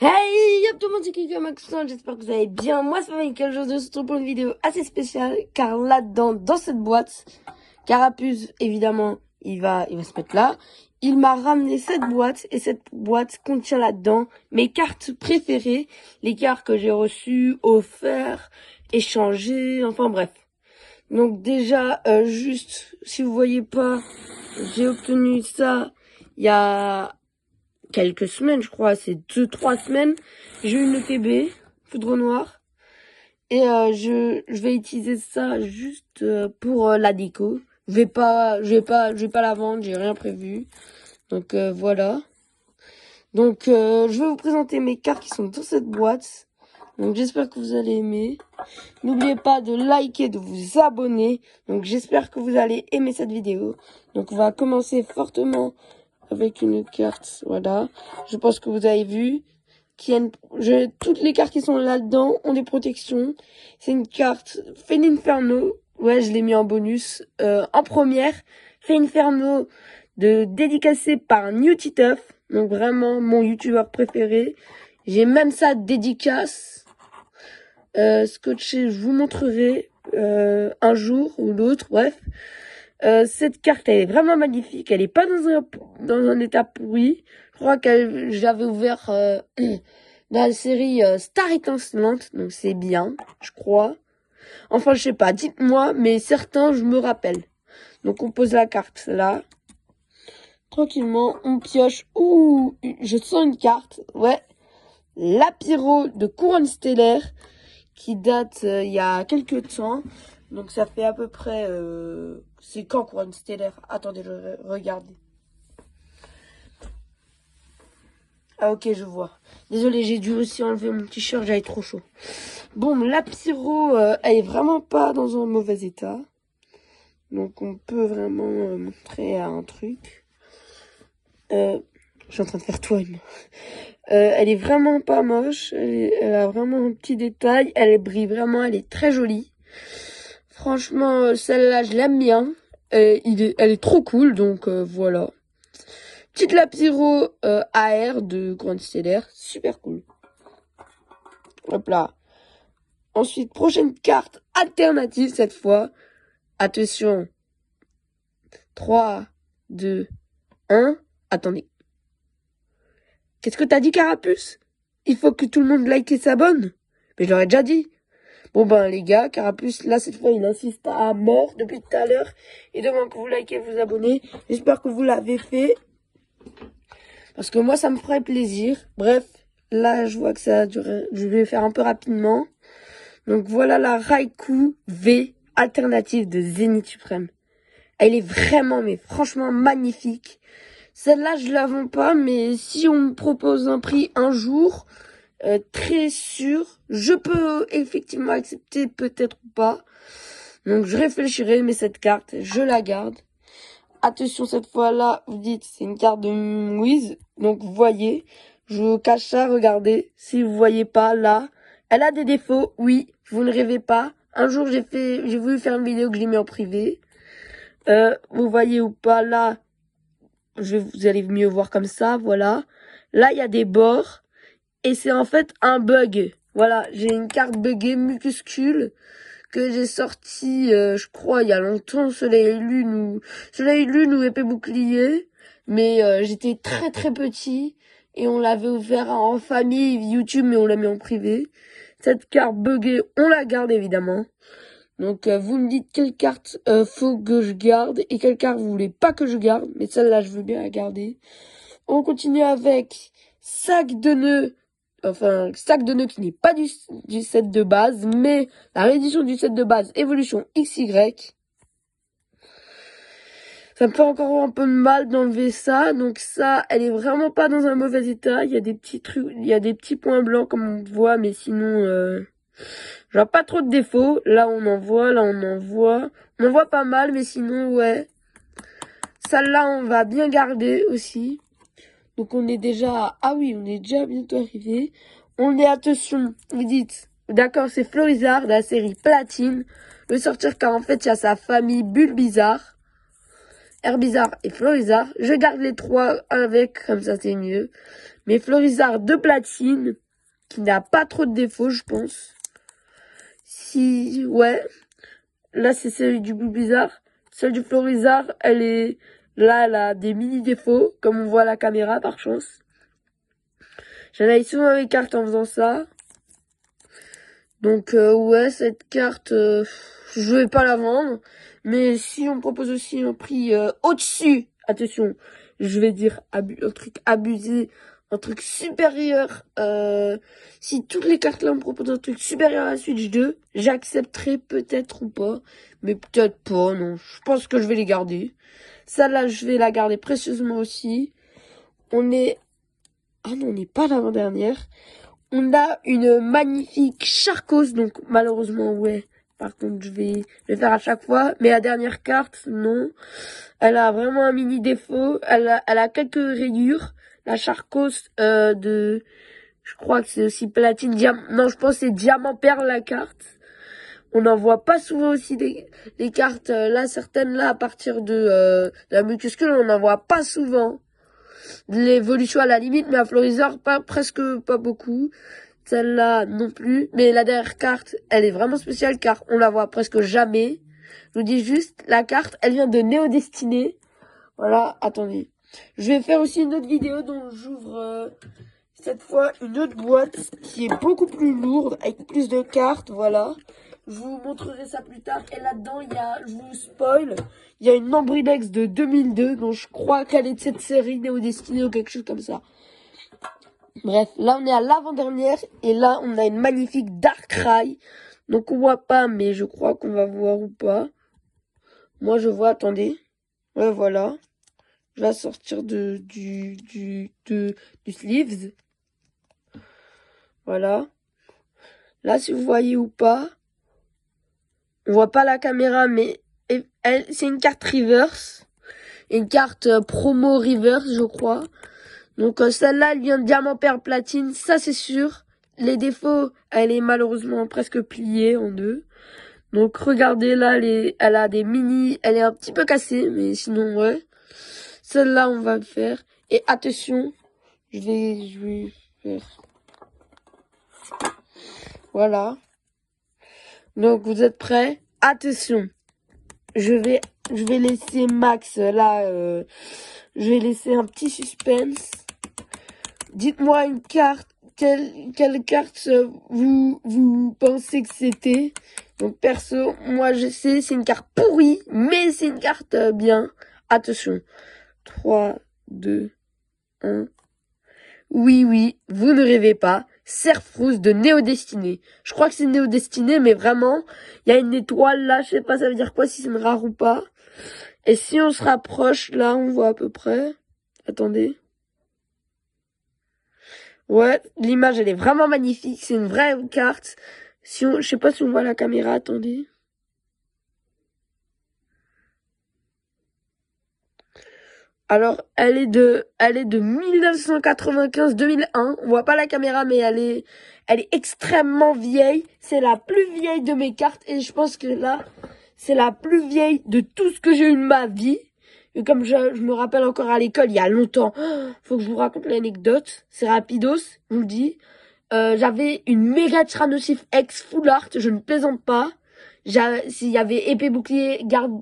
Hey, y'a tout le monde, c'est Kika Maxon, j'espère que vous allez bien. Moi, c'est Michael, je se retrouve pour une vidéo assez spéciale, car là-dedans, dans cette boîte, Carapuce, évidemment, il va se mettre là. Il m'a ramené cette boîte, et cette boîte contient là-dedans mes cartes préférées, les cartes que j'ai reçues, offertes, échangées, enfin bref. Donc déjà, juste, si vous voyez pas, j'ai obtenu ça il y a quelques semaines, je crois, c'est 2-3 semaines. J'ai eu une ETB, Foudre Noire, et je vais utiliser ça juste pour la déco. Je vais pas la vendre, j'ai rien prévu. Donc voilà. Donc je vais vous présenter mes cartes qui sont dans cette boîte. Donc j'espère que vous allez aimer. N'oubliez pas de liker, de vous abonner. Donc j'espère que vous allez aimer cette vidéo. Donc on va commencer fortement avec une carte, voilà. Je pense que vous avez vu. Toutes les cartes qui sont là-dedans ont des protections. C'est une carte Feninferno. Ouais, je l'ai mis en bonus. En première, Feninferno dédicacé par New Titeuf. Donc vraiment mon youtubeur préféré. J'ai même sa dédicace. Scotché, je vous montrerai un jour ou l'autre, bref. Cette carte, elle est vraiment magnifique. Elle est pas dans un état pourri. Je crois que j'avais ouvert dans la série Star étincelante, donc c'est bien, je crois. Enfin, je sais pas, dites-moi, mais certains, je me rappelle. Donc on pose la carte là. Tranquillement, on pioche. Ouh, je sens une carte. Ouais. L'Apiro de Couronne Stellaire qui date il y a quelques temps. Donc ça fait à peu près... c'est quand Couronne Stellaire? Attendez, je regarde. Ah ok, je vois. Désolé, j'ai dû aussi enlever mon t-shirt, j'avais trop chaud. Bon, la Pyro, elle est vraiment pas dans un mauvais état. Donc on peut vraiment montrer un truc. Je suis en train de faire toile. Elle est vraiment pas moche. Elle a vraiment un petit détail. Elle brille vraiment, elle est très jolie. Franchement, celle-là, je l'aime bien. Elle est trop cool, donc voilà. Petite Lapiro AR de Grande Stellaire, super cool. Hop là. Ensuite, prochaine carte alternative cette fois. Attention. 3, 2, 1. Attendez. Qu'est-ce que t'as dit, Carapuce? Il faut que tout le monde like et s'abonne. Mais je l'aurais déjà dit. Bon ben les gars, Carapuce, là cette fois il insiste à mort depuis tout à l'heure. Il demande que vous likez et vous abonnez. J'espère que vous l'avez fait. Parce que moi ça me ferait plaisir. Bref, là je vois que ça a duré. Je vais faire un peu rapidement. Donc voilà la Raikou V alternative de Zénith Suprême. Elle est vraiment, mais franchement magnifique. Celle-là je la vends pas, mais si on me propose un prix un jour... très sûr, je peux effectivement accepter, peut-être pas. Donc je réfléchirai, mais cette carte, je la garde. Attention, cette fois-là, vous dites, c'est une carte de Wiz. Donc vous voyez, je cache ça, regardez. Si vous voyez pas, là, elle a des défauts, oui, vous ne rêvez pas. Un jour, j'ai voulu faire une vidéo que je l'ai mis en privé. Vous voyez ou pas, là, vous allez mieux voir comme ça, voilà. Là, il y a des bords. Et c'est en fait un bug. Voilà, j'ai une carte buggée minuscule que j'ai sortie, je crois, il y a longtemps, Soleil Lune ou Épée Bouclier. Mais j'étais très très petit et on l'avait ouvert en famille YouTube, mais on l'a mis en privé. Cette carte buggée, on la garde évidemment. Donc vous me dites quelle carte faut que je garde et quelle carte vous voulez pas que je garde. Mais celle-là, je veux bien la garder. On continue avec sac de nœuds. Enfin, sac de nœuds qui n'est pas du set de base, mais la réédition du set de base Evolution XY. Ça me fait encore un peu de mal d'enlever ça. Donc ça, elle est vraiment pas dans un mauvais état. Il y a des petits trucs, il y a des petits points blancs comme on voit, mais sinon, je vois pas trop de défauts. Là, on en voit, là, on en voit. On en voit pas mal, mais sinon, ouais. Celle-là, on va bien garder aussi. Donc on est déjà, ah oui, on est déjà bientôt arrivé. On est, attention, vous dites, d'accord, c'est Florizard de la série Platine. Le sortir car en fait, il y a sa famille Bulbizarre. Herbizarre et Florizarre. Je garde les 3 avec, comme ça c'est mieux. Mais Florizarre de platine, qui n'a pas trop de défauts, je pense. Si, ouais. Là, c'est celle du Bulbizarre. Celle du Florizarre, elle est... Là, elle a des mini défauts, comme on voit à la caméra, par chance. J'analyse souvent mes cartes en faisant ça. Donc, ouais, cette carte, je vais pas la vendre. Mais si on me propose aussi un prix au-dessus, attention, je vais dire un truc abusé, un truc supérieur. Si toutes les cartes là me proposent un truc supérieur à la Switch 2, j'accepterai peut-être ou pas. Mais peut-être pas, non. Je pense que je vais les garder. Celle-là, je vais la garder précieusement aussi. On est... Ah non, on n'est pas l'avant-dernière. On a une magnifique Charcos, donc malheureusement, ouais. Par contre, je vais le faire à chaque fois. Mais la dernière carte, non. Elle a vraiment un mini défaut. Elle a quelques rayures. La Charcos je crois que c'est aussi platine, diamant. Non, je pense que c'est diamant perle la carte. On n'en voit pas souvent aussi des cartes. Là, certaines là, à partir de la mucuscule, on n'en voit pas souvent. De l'évolution à la limite, mais à Florizarre, presque pas beaucoup. Celle-là non plus. Mais la dernière carte, elle est vraiment spéciale car on la voit presque jamais. Je vous dis juste, la carte, elle vient de Néo Destiné. Voilà, attendez. Je vais faire aussi une autre vidéo dont j'ouvre cette fois une autre boîte qui est beaucoup plus lourde, avec plus de cartes, voilà. Je vous montrerai ça plus tard. Et là-dedans, il y a, je vous spoil, il y a une Ambrilex de 2002, dont je crois qu'elle est de cette série Néo Destiné ou quelque chose comme ça. Bref, là on est à l'avant-dernière et là on a une magnifique Darkrai. Donc on voit pas, mais je crois qu'on va voir ou pas. Moi je vois, attendez. Ouais, voilà. Je vais sortir du sleeves. Voilà. Là si vous voyez ou pas. On voit pas la caméra, mais c'est une carte reverse. Une carte promo reverse, je crois. Donc celle-là, elle vient de diamant perle platine, ça c'est sûr. Les défauts, elle est malheureusement presque pliée en deux. Donc regardez là, elle a des mini, elle est un petit peu cassée, mais sinon ouais. Celle-là, on va le faire. Et attention, je vais faire. Voilà. Donc vous êtes prêts? Attention. Je vais laisser Max là. Je vais laisser un petit suspense. Dites-moi une carte. Quelle carte vous pensez que c'était? Donc perso, moi je sais, c'est une carte pourrie, mais c'est une carte bien. Attention. 3, 2, 1. Oui, vous ne rêvez pas. Serfrousse de Néo Destiné. Je crois que c'est Néo Destiné, mais vraiment, il y a une étoile là, je sais pas ça veut dire quoi, si c'est une rare ou pas. Et si on se rapproche, là, on voit à peu près. Attendez. Ouais, l'image, elle est vraiment magnifique. C'est une vraie carte. Je sais pas si on voit la caméra, attendez. Alors, elle est de 1995-2001. On voit pas la caméra, mais elle est extrêmement vieille. C'est la plus vieille de mes cartes. Et je pense que là, c'est la plus vieille de tout ce que j'ai eu de ma vie. Et comme je me rappelle encore à l'école, il y a longtemps, faut que je vous raconte l'anecdote. C'est rapidos, je vous le dis. J'avais une méga Tyrannosif X full art, je ne plaisante pas. S'il y avait épée bouclier, garde...